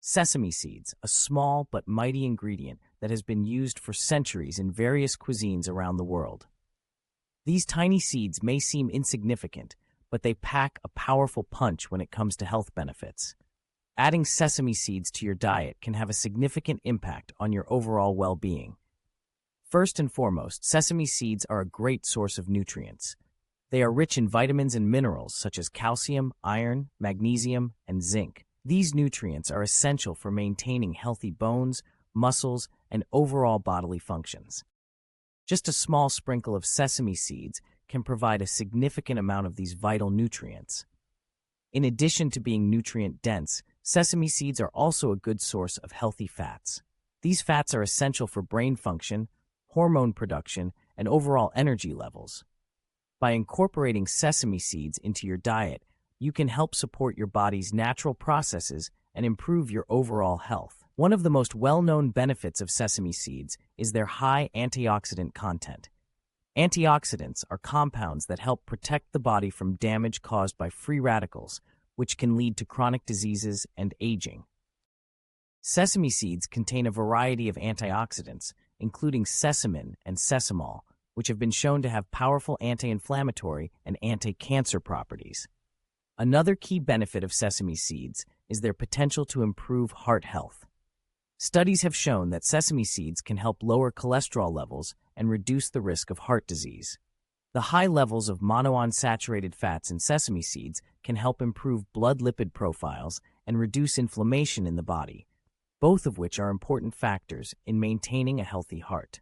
Sesame seeds, a small but mighty ingredient that has been used for centuries in various cuisines around the world. These tiny seeds may seem insignificant, but they pack a powerful punch when it comes to health benefits. Adding sesame seeds to your diet can have a significant impact on your overall well-being. First and foremost, sesame seeds are a great source of nutrients. They are rich in vitamins and minerals such as calcium, iron, magnesium, and zinc. These nutrients are essential for maintaining healthy bones, muscles, and overall bodily functions. Just a small sprinkle of sesame seeds can provide a significant amount of these vital nutrients. In addition to being nutrient-dense, sesame seeds are also a good source of healthy fats. These fats are essential for brain function, hormone production, and overall energy levels. By incorporating sesame seeds into your diet, you can help support your body's natural processes and improve your overall health. One of the most well-known benefits of sesame seeds is their high antioxidant content. Antioxidants are compounds that help protect the body from damage caused by free radicals, which can lead to chronic diseases and aging. Sesame seeds contain a variety of antioxidants, including sesamin and sesamol, which have been shown to have powerful anti-inflammatory and anti-cancer properties. Another key benefit of sesame seeds is their potential to improve heart health. Studies have shown that sesame seeds can help lower cholesterol levels and reduce the risk of heart disease. The high levels of monounsaturated fats in sesame seeds can help improve blood lipid profiles and reduce inflammation in the body, both of which are important factors in maintaining a healthy heart.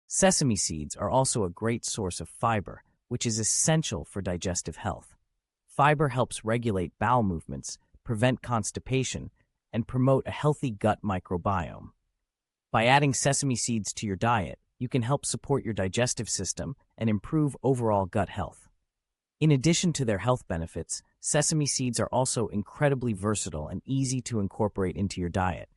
Sesame seeds are also a great source of fiber, which is essential for digestive health. Fiber helps regulate bowel movements, prevent constipation, and promote a healthy gut microbiome. By adding sesame seeds to your diet, you can help support your digestive system and improve overall gut health. In addition to their health benefits, sesame seeds are also incredibly versatile and easy to incorporate into your diet.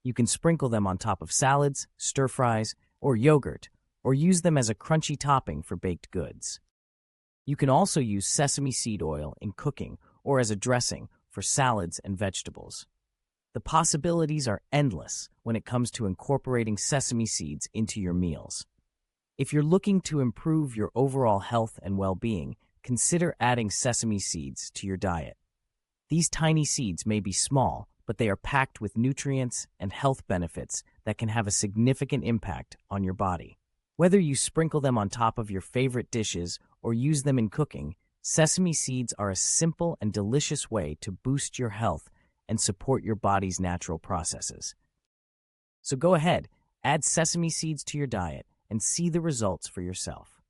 You can sprinkle them on top of salads, stir-fries, or yogurt, or use them as a crunchy topping for baked goods. You can also use sesame seed oil in cooking or as a dressing for salads and vegetables. The possibilities are endless when it comes to incorporating sesame seeds into your meals. If you're looking to improve your overall health and well-being, consider adding sesame seeds to your diet. These tiny seeds may be small, but they are packed with nutrients and health benefits that can have a significant impact on your body. Whether you sprinkle them on top of your favorite dishes or use them in cooking, sesame seeds are a simple and delicious way to boost your health and support your body's natural processes. So go ahead, add sesame seeds to your diet and see the results for yourself.